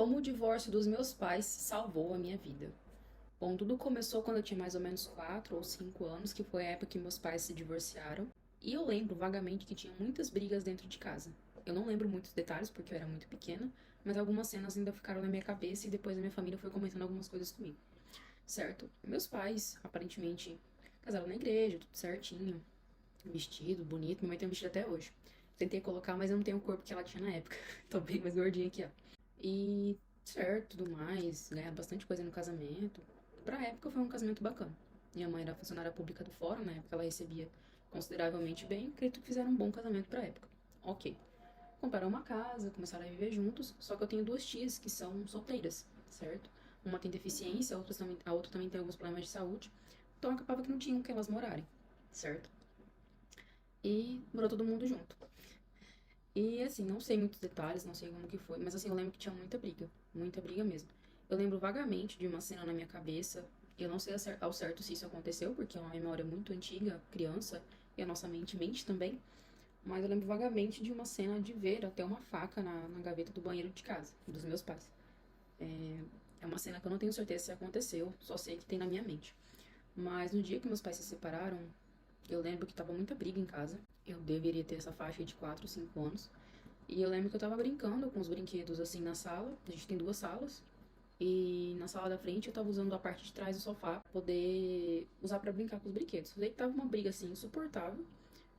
Como o divórcio dos meus pais salvou a minha vida? Bom, tudo começou quando eu tinha mais ou menos 4 ou 5 anos, que foi a época que meus pais se divorciaram. E eu lembro vagamente que tinha muitas brigas dentro de casa. Eu não lembro muitos detalhes porque eu era muito pequena, mas algumas cenas ainda ficaram na minha cabeça e depois a minha família foi comentando algumas coisas comigo. Certo? Meus pais, aparentemente, casaram na igreja, tudo certinho, vestido, bonito. Minha mãe tem um vestido até hoje. Tentei colocar, mas eu não tenho o corpo que ela tinha na época. Tô bem mais gordinha aqui, ó. E certo, tudo mais, ganhar bastante coisa no casamento. Pra época foi um casamento bacana. Minha mãe era funcionária pública do fórum, na época ela recebia consideravelmente bem, acredito que fizeram um bom casamento pra época. Ok. Compraram uma casa, começaram a viver juntos, só que eu tenho duas tias que são solteiras, certo? Uma tem deficiência, a outra também tem alguns problemas de saúde, então acabava que não tinham que elas morarem, certo? E morou todo mundo junto. E assim, não sei muitos detalhes, não sei como que foi, mas assim, eu lembro que tinha muita briga mesmo. Eu lembro vagamente de uma cena na minha cabeça, eu não sei ao certo se isso aconteceu, porque é uma memória muito antiga, criança, e a nossa mente mente também, mas eu lembro vagamente de uma cena de ver até uma faca na gaveta do banheiro de casa, dos meus pais. É uma cena que eu não tenho certeza se aconteceu, só sei que tem na minha mente. Mas no dia que meus pais se separaram, eu lembro que tava muita briga em casa. Eu deveria ter essa faixa de 4, 5 anos. E eu lembro que eu tava brincando com os brinquedos assim na sala. A gente tem duas salas. E na sala da frente eu tava usando a parte de trás do sofá pra poder usar pra brincar com os brinquedos. Daí tava uma briga assim insuportável.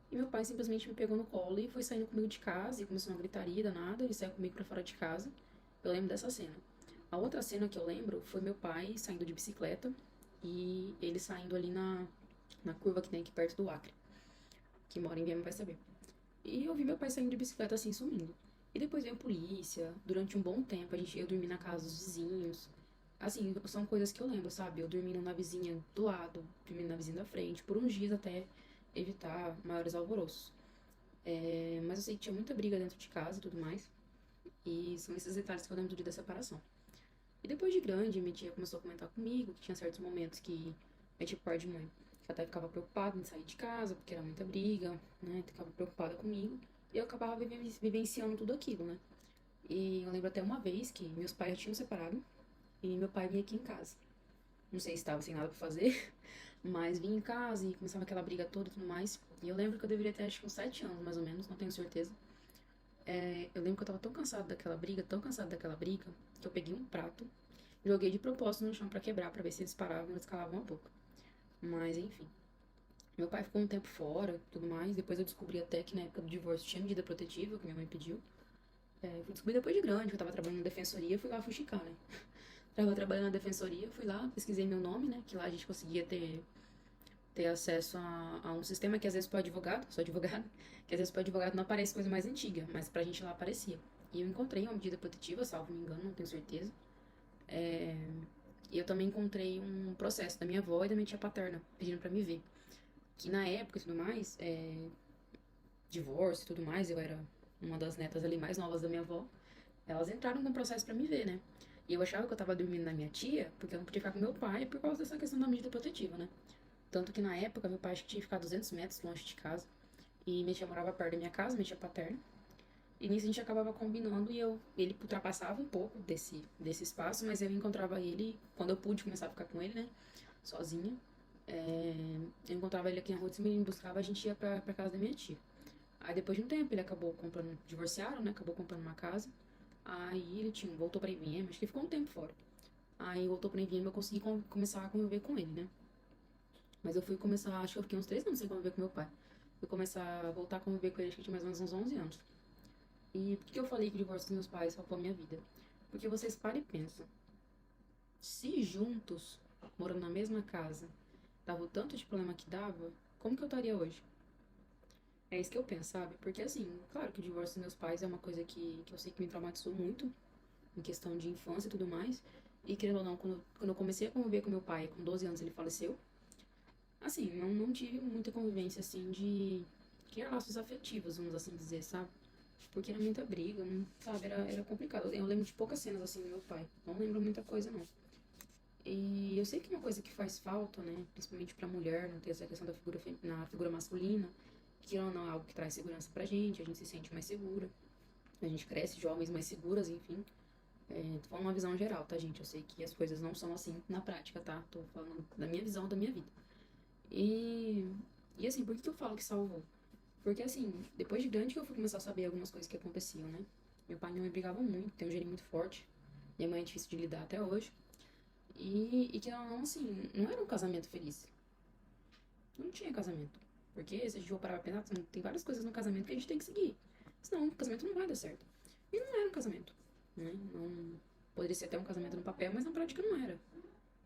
E meu pai simplesmente me pegou no colo e foi saindo comigo de casa. E começou uma gritaria danada. Ele saiu comigo pra fora de casa. Eu lembro dessa cena. A outra cena que eu lembro foi meu pai saindo de bicicleta. E ele saindo ali na curva que tem aqui perto do Acre. Quem mora em Viana vai saber. E eu vi meu pai saindo de bicicleta assim, sumindo. E depois veio a polícia. Durante um bom tempo, a gente ia dormir na casa dos vizinhos. Assim, são coisas que eu lembro, sabe? Eu dormindo na vizinha do lado, dormindo na vizinha da frente, por uns dias até evitar maiores alvoroços. Mas eu sei que tinha muita briga dentro de casa e tudo mais. E são esses detalhes que eu lembro do dia da separação. E depois de grande, minha tia começou a comentar comigo que tinha certos momentos que minha tia, por de mãe, que até ficava preocupada em sair de casa, porque era muita briga, né? Ficava preocupada comigo. E eu acabava vivenciando tudo aquilo, né? E eu lembro até uma vez que meus pais já tinham separado e meu pai vinha aqui em casa. Não sei se estava sem nada pra fazer, mas vinha em casa e começava aquela briga toda e tudo mais. E eu lembro que eu deveria ter acho que uns 7 anos, mais ou menos, não tenho certeza. Eu lembro que eu tava tão cansada daquela briga, que eu peguei um prato, joguei de propósito no chão pra quebrar, pra ver se eles paravam e eles calavam a boca. Mas enfim. Meu pai ficou um tempo fora, tudo mais. Depois eu descobri até que na época do divórcio tinha medida protetiva, que minha mãe pediu. Fui descobrir depois de grande, que eu tava trabalhando na defensoria, fui lá fuxicar, né? Tava trabalhando na defensoria, fui lá, pesquisei meu nome, né? Que lá a gente conseguia ter acesso a um sistema que às vezes pro advogado, sou advogada, que às vezes pro advogado não aparece coisa mais antiga, mas pra gente lá aparecia. E eu encontrei uma medida protetiva, salvo me engano, não tenho certeza. E eu também encontrei um processo da minha avó e da minha tia paterna, pedindo pra me ver. Que na época e tudo mais, divórcio e tudo mais, eu era uma das netas ali mais novas da minha avó. Elas entraram com um processo pra me ver, né? E eu achava que eu tava dormindo na minha tia, porque eu não podia ficar com meu pai por causa dessa questão da medida protetiva, né? Tanto que na época, meu pai acho que tinha que ficar 200 metros longe de casa. E minha tia morava perto da minha casa, minha tia paterna. E nisso a gente acabava combinando e ele ultrapassava um pouco desse espaço, mas eu encontrava ele, quando eu pude começar a ficar com ele, né? Sozinha. Eu encontrava ele aqui na rua de cima, ele me buscava, a gente ia pra casa da minha tia. Aí depois de um tempo ele acabou comprando, divorciaram, né? Acabou comprando uma casa. Aí ele voltou pra IBM, acho que ficou um tempo fora. Aí voltou pra IBM, eu consegui começar a conviver com ele, né? Mas eu fui começar, acho que eu fiquei uns 3 anos sem conviver com meu pai. Fui começar a voltar a conviver com ele, acho que eu tinha mais ou menos uns 11 anos. E por que eu falei que o divórcio dos meus pais salvou a minha vida? Porque vocês param e pensam, se juntos, morando na mesma casa, dava o tanto de problema que dava, como que eu estaria hoje? É isso que eu penso, sabe? Porque assim, claro que o divórcio dos meus pais é uma coisa que eu sei que me traumatizou muito, em questão de infância e tudo mais. E querendo ou não, quando eu comecei a conviver com meu pai, com 12 anos ele faleceu. Assim, não tive muita convivência, assim, de criar laços afetivos, vamos assim dizer, sabe? Porque era muita briga, não, sabe? Era complicado. Eu lembro de poucas cenas, assim, do meu pai. Não lembro muita coisa, não. E eu sei que uma coisa que faz falta, né? Principalmente pra mulher, não ter essa questão da na figura masculina, que ou não é algo que traz segurança pra gente, a gente se sente mais segura. A gente cresce jovens mais seguras, enfim. Tô falando uma visão geral, tá, gente? Eu sei que as coisas não são assim na prática, tá? Tô falando da minha visão, da minha vida. E, e assim, por que que eu falo que salvou? Porque assim, depois de grande que eu fui começar a saber algumas coisas que aconteciam, né? Meu pai e minha mãe brigavam muito, tem um gênio muito forte. Minha mãe é difícil de lidar até hoje. E que ela não, assim, não era um casamento feliz. Não tinha casamento. Porque se a gente for parar pra pensar, tem várias coisas no casamento que a gente tem que seguir. Senão o casamento não vai dar certo. E não era um casamento, né? Não, poderia ser até um casamento no papel, mas na prática não era.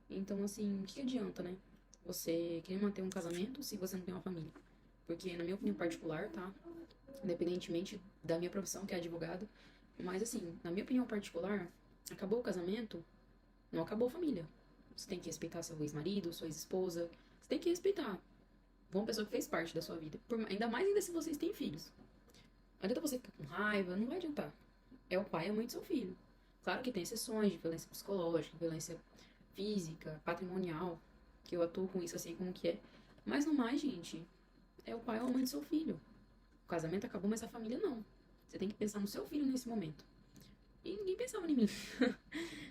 Então, assim, o que adianta, né? Você querer manter um casamento se você não tem uma família. Porque, na minha opinião particular, tá? Independentemente da minha profissão, que é advogado, mas, assim, na minha opinião particular, acabou o casamento, não acabou a família. Você tem que respeitar seu ex-marido, sua ex-esposa. Você tem que respeitar uma pessoa que fez parte da sua vida. Ainda mais ainda se vocês têm filhos. Não adianta você ficar com raiva, não vai adiantar. É o pai e a mãe do seu filho. Claro que tem exceções de violência psicológica, violência física, patrimonial, que eu atuo com isso assim como que é. Mas no mais, gente, é o pai ou a mãe do seu filho. O casamento acabou, mas a família não. Você tem que pensar no seu filho nesse momento. E ninguém pensava em mim.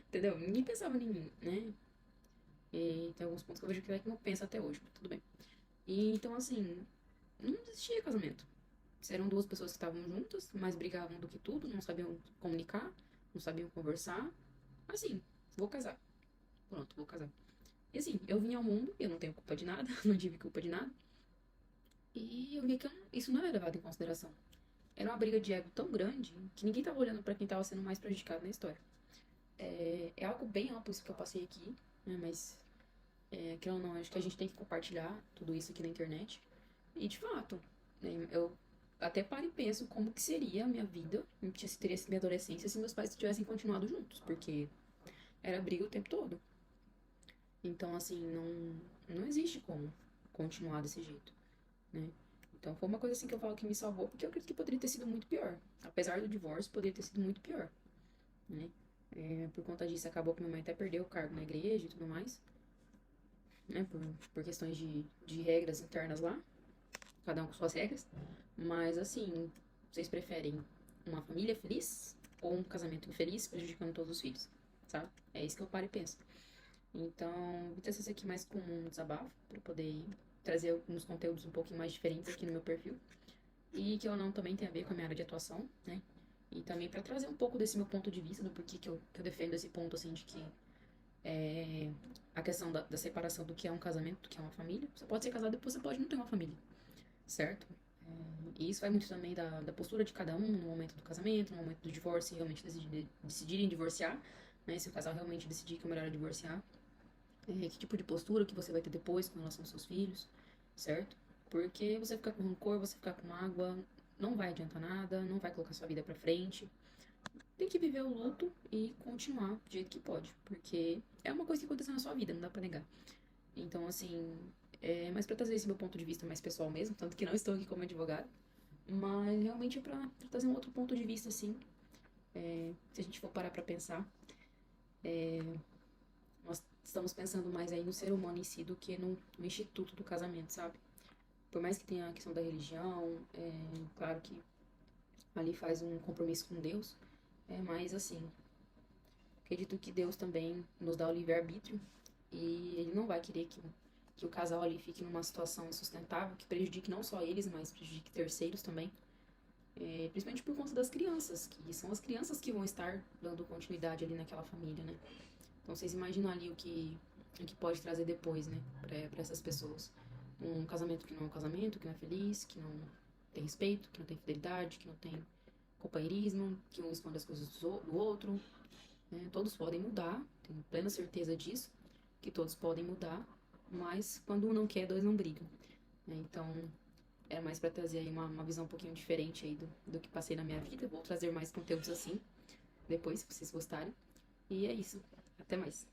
Entendeu? Ninguém pensava em mim, né? E tem alguns pontos que eu vejo que é que não pensa até hoje, mas tudo bem. E então, assim, não existia casamento. Eram duas pessoas que estavam juntas, mas brigavam do que tudo, não sabiam comunicar, não sabiam conversar. Assim, vou casar. Pronto, vou casar. E assim, eu vim ao mundo, eu não tenho culpa de nada, não tive culpa de nada. E eu vi que isso não era levado em consideração. Era uma briga de ego tão grande que ninguém tava olhando pra quem tava sendo mais prejudicado na história. É algo bem amplo isso que eu passei aqui, né? Mas, que ou não, acho que a gente tem que compartilhar tudo isso aqui na internet. E de fato, né, eu até paro e penso como que seria a minha vida, se teria sido minha adolescência, se meus pais tivessem continuado juntos, porque era briga o tempo todo. Então, assim, não existe como continuar desse jeito, né? Então, foi uma coisa assim que eu falo que me salvou, porque eu acredito que poderia ter sido muito pior. Apesar do divórcio, poderia ter sido muito pior, né? Por conta disso, acabou que minha mãe até perdeu o cargo na igreja e tudo mais, né? Por questões de regras internas lá, cada um com suas regras. Mas, assim, vocês preferem uma família feliz ou um casamento infeliz prejudicando todos os filhos, sabe? É isso que eu paro e penso. Então, vou trazer isso aqui mais como um desabafo, para poder trazer alguns conteúdos um pouquinho mais diferentes aqui no meu perfil. E que eu não também tem a ver com a minha área de atuação, né? E também para trazer um pouco desse meu ponto de vista, do porquê que eu defendo esse ponto, assim, de que a questão da separação do que é um casamento, do que é uma família. Você pode ser casado e depois você pode não ter uma família, certo? E isso vai muito também da postura de cada um no momento do casamento, no momento do divórcio, e realmente decidirem divorciar, né? Se o casal realmente decidir que é melhor divorciar, que tipo de postura que você vai ter depois com relação aos seus filhos, certo? Porque você ficar com rancor, você ficar com mágoa, não vai adiantar nada, não vai colocar sua vida pra frente. Tem que viver o luto e continuar do jeito que pode, porque é uma coisa que aconteceu na sua vida, não dá pra negar. Então, assim, mais pra trazer esse meu ponto de vista mais pessoal mesmo, tanto que não estou aqui como advogado, mas realmente é pra trazer um outro ponto de vista, assim, se a gente for parar pra pensar, nós estamos pensando mais aí no ser humano em si do que no instituto do casamento, sabe? Por mais que tenha a questão da religião, claro que ali faz um compromisso com Deus, mas assim, acredito que Deus também nos dá o livre-arbítrio e Ele não vai querer que o casal ali fique numa situação insustentável que prejudique não só eles, mas prejudique terceiros também. Principalmente por conta das crianças, que são as crianças que vão estar dando continuidade ali naquela família, né? Então vocês imaginam ali o que pode trazer depois, né, pra essas pessoas. Um casamento que não é um casamento, que não é feliz, que não tem respeito, que não tem fidelidade, que não tem companheirismo, que um esconde as coisas do outro, né? Todos podem mudar, tenho plena certeza disso, que todos podem mudar, mas quando um não quer, dois não brigam, né? Então, é mais para trazer aí uma visão um pouquinho diferente aí do que passei na minha vida. Eu vou trazer mais conteúdos assim, depois, se vocês gostarem. E é isso. Até mais.